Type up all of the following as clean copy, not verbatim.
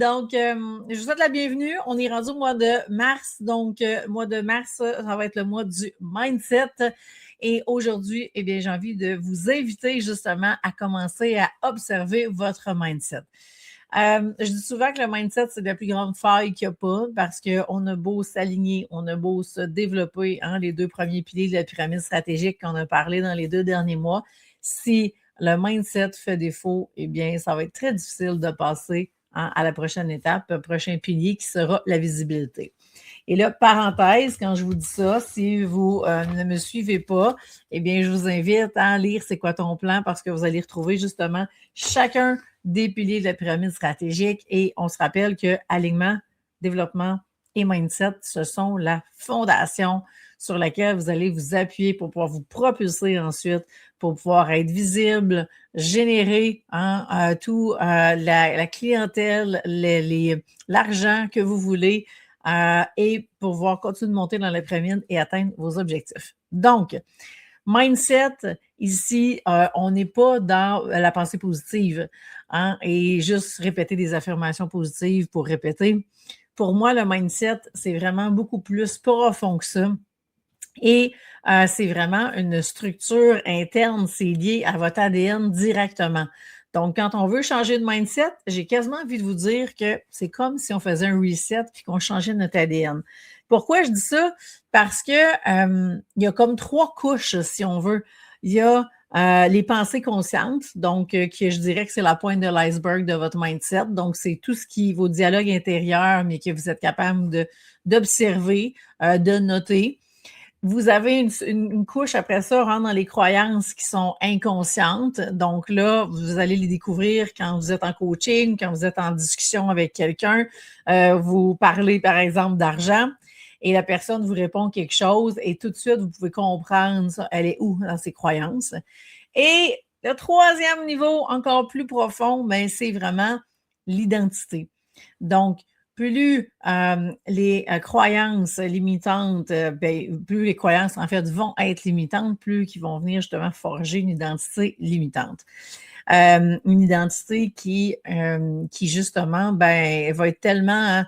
Donc, je vous souhaite la bienvenue. On est rendu au mois de mars. Donc, mois de mars, ça va être le mois du mindset. Et aujourd'hui, eh bien, j'ai envie de vous inviter justement à commencer à observer votre mindset. Je dis souvent que le mindset, c'est la plus grande faille qu'il n'y a pas parce qu'on a beau s'aligner, on a beau se développer, les deux premiers piliers de la pyramide stratégique qu'on a parlé dans les 2 derniers mois. Si le mindset fait défaut, eh bien, ça va être très difficile de passer à la prochaine étape, le prochain pilier qui sera la visibilité. Et là, parenthèse, quand je vous dis ça, si vous ne me suivez pas, eh bien, je vous invite à lire C'est quoi ton plan parce que vous allez retrouver justement chacun des piliers de la pyramide stratégique et on se rappelle que alignement, développement et mindset, ce sont la fondation sur laquelle vous allez vous appuyer pour pouvoir vous propulser ensuite, pour pouvoir être visible, générer tout la clientèle, l'argent que vous voulez et pouvoir continuer de monter dans la pyramide et atteindre vos objectifs. Donc, mindset, ici, on n'est pas dans la pensée positive et juste répéter des affirmations positives pour répéter. Pour moi, le mindset, c'est vraiment beaucoup plus profond que ça. Et c'est vraiment une structure interne, c'est lié à votre ADN directement. Donc, quand on veut changer de mindset, j'ai quasiment envie de vous dire que c'est comme si on faisait un reset puis qu'on changeait notre ADN. Pourquoi je dis ça? Parce que il y a comme 3 couches, si on veut. Il y a les pensées conscientes, donc je dirais que c'est la pointe de l'iceberg de votre mindset. Donc, c'est tout ce qui vos dialogues intérieurs, mais que vous êtes capable d'observer, de noter. Vous avez une couche après ça, rentre dans les croyances qui sont inconscientes. Donc là, vous allez les découvrir quand vous êtes en coaching, quand vous êtes en discussion avec quelqu'un. Vous parlez, par exemple, d'argent et la personne vous répond quelque chose et tout de suite, vous pouvez comprendre ça, elle est où dans ses croyances. Et le 3e niveau, encore plus profond, mais c'est vraiment l'identité. Donc, plus les croyances limitantes, plus les croyances, en fait, vont être limitantes, plus qu'ils vont venir justement forger une identité limitante. Une identité qui justement, va être tellement...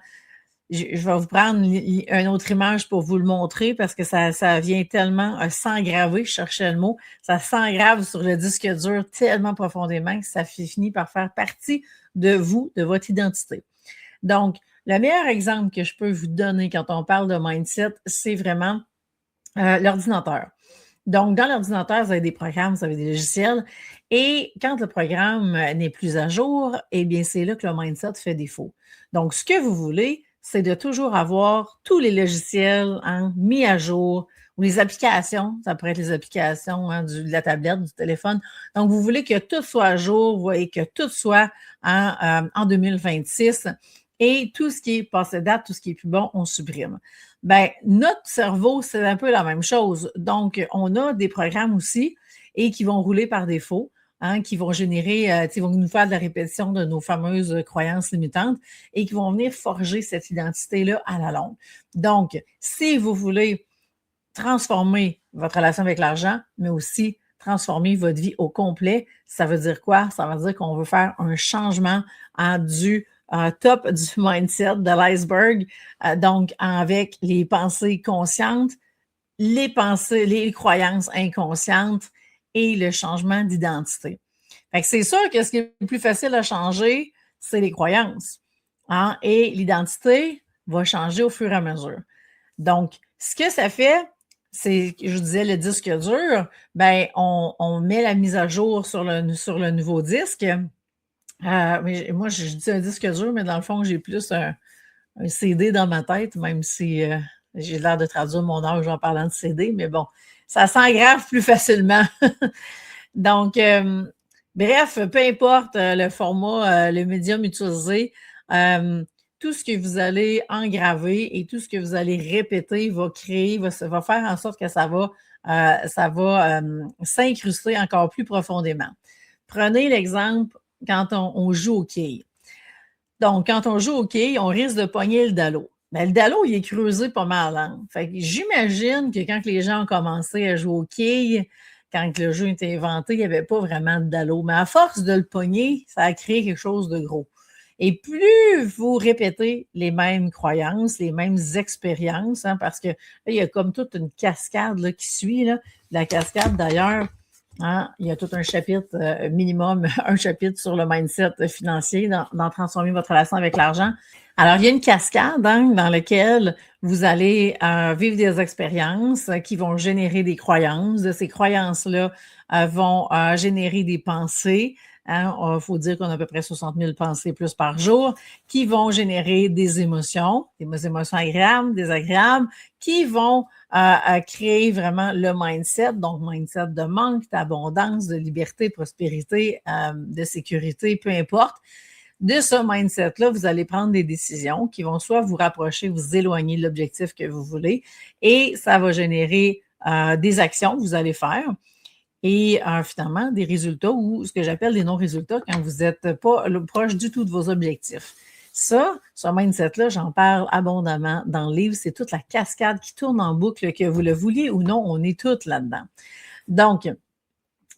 je vais vous prendre une autre image pour vous le montrer parce que ça vient tellement s'engraver, je cherchais le mot, ça s'engrave sur le disque dur tellement profondément que ça finit par faire partie de vous, de votre identité. Donc, le meilleur exemple que je peux vous donner quand on parle de mindset, c'est vraiment l'ordinateur. Donc, dans l'ordinateur, vous avez des programmes, vous avez des logiciels. Et quand le programme n'est plus à jour, eh bien, c'est là que le mindset fait défaut. Donc, ce que vous voulez, c'est de toujours avoir tous les logiciels mis à jour ou les applications. Ça pourrait être les applications de la tablette, du téléphone. Donc, vous voulez que tout soit à jour et que tout soit en 2026. Et tout ce qui est passé date, tout ce qui est plus bon, on supprime. Notre cerveau, c'est un peu la même chose. Donc, on a des programmes aussi et qui vont rouler par défaut, qui vont générer, vont nous faire de la répétition de nos fameuses croyances limitantes et qui vont venir forger cette identité-là à la longue. Donc, si vous voulez transformer votre relation avec l'argent, mais aussi transformer votre vie au complet, ça veut dire quoi? Ça veut dire qu'on veut faire un changement du top du mindset, de l'iceberg, donc avec les pensées conscientes, les croyances inconscientes et le changement d'identité. Fait que c'est sûr que ce qui est le plus facile à changer, c'est les croyances. Et l'identité va changer au fur et à mesure. Donc, ce que ça fait, c'est, je vous disais, le disque dur, on met la mise à jour sur le nouveau disque. Mais moi, je dis un disque dur, mais dans le fond, j'ai plus un CD dans ma tête, même si j'ai l'air de traduire mon âge en parlant de CD, mais bon, ça s'engrave plus facilement. Donc, bref, peu importe le format, le médium utilisé, tout ce que vous allez engraver et tout ce que vous allez répéter va faire en sorte que ça va s'incruster encore plus profondément. Prenez l'exemple quand on joue au quilles. Donc, quand on joue au quilles, on risque de pogner le dallo. Mais le dallo, il est creusé pas mal. Fait que j'imagine que quand les gens ont commencé à jouer au quilles, quand le jeu a été inventé, il n'y avait pas vraiment de dallo. Mais à force de le pogner, ça a créé quelque chose de gros. Et plus vous répétez les mêmes croyances, les mêmes expériences, hein, parce que là, il y a comme toute une cascade là, qui suit. Là. La cascade, d'ailleurs, hein, il y a tout un chapitre, minimum, un chapitre sur le mindset financier dans transformer votre relation avec l'argent. Alors, il y a une cascade hein, dans laquelle vous allez vivre des expériences qui vont générer des croyances. De ces croyances-là vont générer des pensées. Il faut dire qu'on a à peu près 60 000 pensées plus par jour qui vont générer des émotions agréables, désagréables, qui vont créer vraiment le mindset, donc mindset de manque, d'abondance, de liberté, de prospérité, de sécurité, peu importe. De ce mindset-là, vous allez prendre des décisions qui vont soit vous rapprocher, vous éloigner de l'objectif que vous voulez et ça va générer des actions que vous allez faire et finalement des résultats ou ce que j'appelle des non-résultats quand vous n'êtes pas proche du tout de vos objectifs. Ça, ce mindset-là, j'en parle abondamment dans le livre. C'est toute la cascade qui tourne en boucle, que vous le vouliez ou non, on est toutes là-dedans. Donc,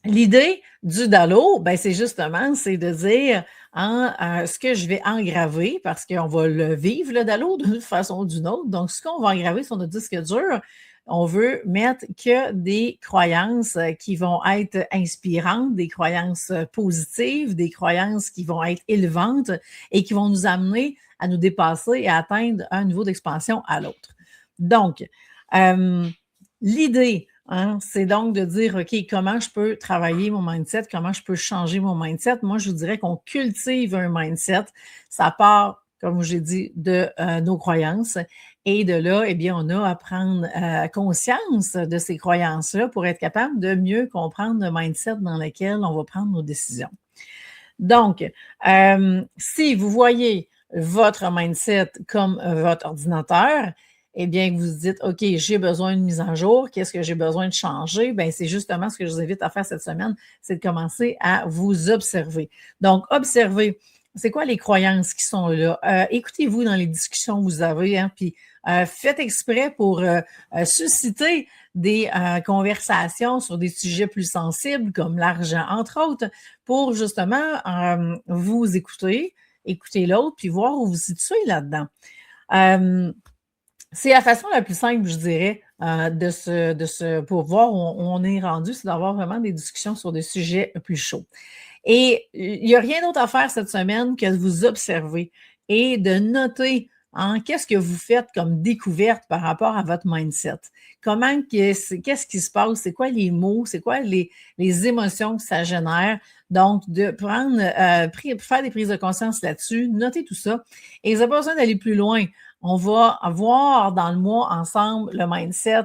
l'idée du DALO, ben c'est justement, c'est de dire ce que je vais engraver, parce qu'on va le vivre, le DALO, d'une façon ou d'une autre. Donc, ce qu'on va engraver sur notre disque dur, on veut mettre que des croyances qui vont être inspirantes, des croyances positives, des croyances qui vont être élevantes et qui vont nous amener à nous dépasser et à atteindre un niveau d'expansion à l'autre. Donc, l'idée, hein, c'est donc de dire, OK, comment je peux travailler mon mindset, comment je peux changer mon mindset. Moi, je vous dirais qu'on cultive un mindset. Ça part, comme j'ai dit, de nos croyances. Et de là, eh bien, on a à prendre conscience de ces croyances-là pour être capable de mieux comprendre le mindset dans lequel on va prendre nos décisions. Donc, si vous voyez votre mindset comme votre ordinateur, eh bien, que vous vous dites, OK, j'ai besoin de mise à jour, qu'est-ce que j'ai besoin de changer? Bien, c'est justement ce que je vous invite à faire cette semaine, c'est de commencer à vous observer. Donc, observez, c'est quoi les croyances qui sont là? Écoutez-vous dans les discussions que vous avez, hein, puis faites exprès pour susciter des conversations sur des sujets plus sensibles comme l'argent, entre autres, pour justement vous écouter l'autre, puis voir où vous vous situez là-dedans. C'est la façon la plus simple, je dirais, pour voir où on est rendu, c'est d'avoir vraiment des discussions sur des sujets plus chauds. Et il n'y a rien d'autre à faire cette semaine que de vous observer et de noter qu'est-ce que vous faites comme découverte par rapport à votre mindset. Qu'est-ce qui se passe? C'est quoi les mots? C'est quoi les émotions que ça génère? Donc, de prendre, faire des prises de conscience là-dessus, noter tout ça. Et vous n'avez pas besoin d'aller plus loin. On va voir dans le mois ensemble le mindset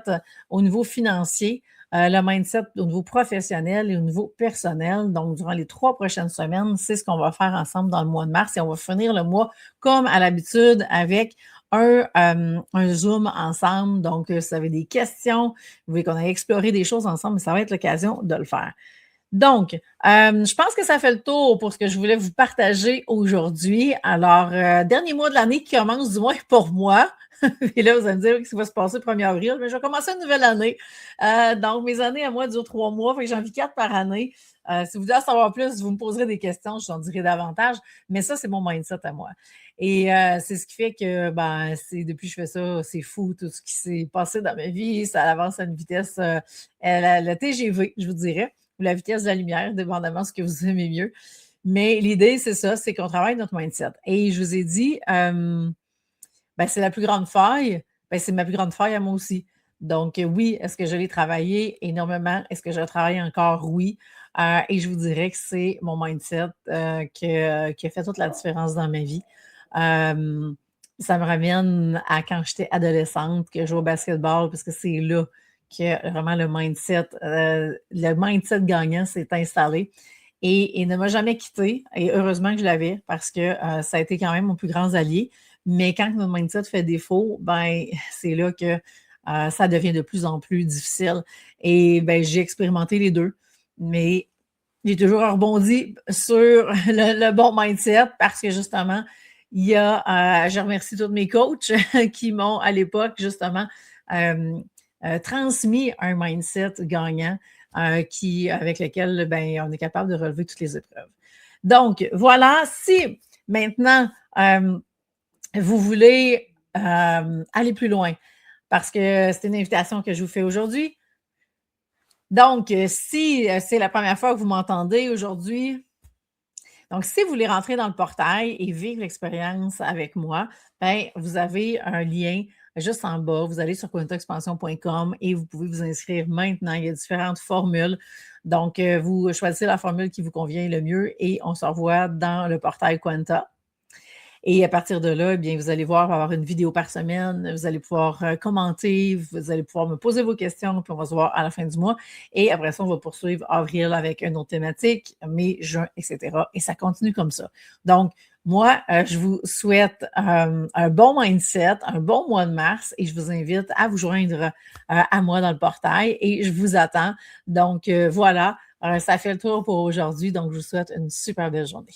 au niveau financier, le mindset au niveau professionnel et au niveau personnel. Donc, durant les 3 prochaines semaines, c'est ce qu'on va faire ensemble dans le mois de mars et on va finir le mois comme à l'habitude avec un Zoom ensemble. Donc, si vous avez des questions, vous voulez qu'on aille explorer des choses ensemble, ça va être l'occasion de le faire. Donc, je pense que ça fait le tour pour ce que je voulais vous partager aujourd'hui. Alors, dernier mois de l'année qui commence, du moins pour moi. Et là, vous allez me dire ce qui va se passer le 1er avril. Mais je vais commencer une nouvelle année. Donc, mes années à moi durent 3 mois. Fait que j'en vis 4 par année. Si vous voulez en savoir plus, vous me poserez des questions. Je vous en dirai davantage. Mais ça, c'est mon mindset à moi. Et c'est ce qui fait que, depuis que je fais ça, c'est fou tout ce qui s'est passé dans ma vie. Ça avance à une vitesse, la TGV, je vous dirais, ou la vitesse de la lumière, dépendamment de ce que vous aimez mieux. Mais l'idée, c'est ça, c'est qu'on travaille notre mindset. Et je vous ai dit, c'est la plus grande faille. C'est ma plus grande faille à moi aussi. Donc, oui, est-ce que je l'ai travaillé énormément? Est-ce que je travaille encore? Oui. Et je vous dirais que c'est mon mindset qui a fait toute la différence dans ma vie. Ça me ramène à quand j'étais adolescente, que je jouais au basketball, parce que c'est là que vraiment le mindset gagnant s'est installé et ne m'a jamais quitté. Et heureusement que je l'avais parce que ça a été quand même mon plus grand allié. Mais quand notre mindset fait défaut, c'est là que ça devient de plus en plus difficile. Et j'ai expérimenté les deux, mais j'ai toujours rebondi sur le bon mindset parce que justement, je remercie tous mes coachs qui m'ont à l'époque justement transmis un mindset gagnant avec lequel on est capable de relever toutes les épreuves. Donc, voilà, si Maintenant, vous voulez aller plus loin parce que c'est une invitation que je vous fais aujourd'hui. Donc, si c'est la première fois que vous m'entendez aujourd'hui, donc si vous voulez rentrer dans le portail et vivre l'expérience avec moi, ben, vous avez un lien juste en bas. Vous allez sur quantaexpansion.com et vous pouvez vous inscrire maintenant. Il y a différentes formules. Donc, vous choisissez la formule qui vous convient le mieux et on se revoit dans le portail Quanta. Et à partir de là, eh bien, vous allez voir, il va y avoir une vidéo par semaine. Vous allez pouvoir commenter, vous allez pouvoir me poser vos questions, puis on va se voir à la fin du mois. Et après ça, on va poursuivre avril avec une autre thématique, mai, juin, etc. Et ça continue comme ça. Donc, moi, je vous souhaite un bon mindset, un bon mois de mars et je vous invite à vous joindre à moi dans le portail et je vous attends. Donc, voilà, ça fait le tour pour aujourd'hui. Donc, je vous souhaite une super belle journée.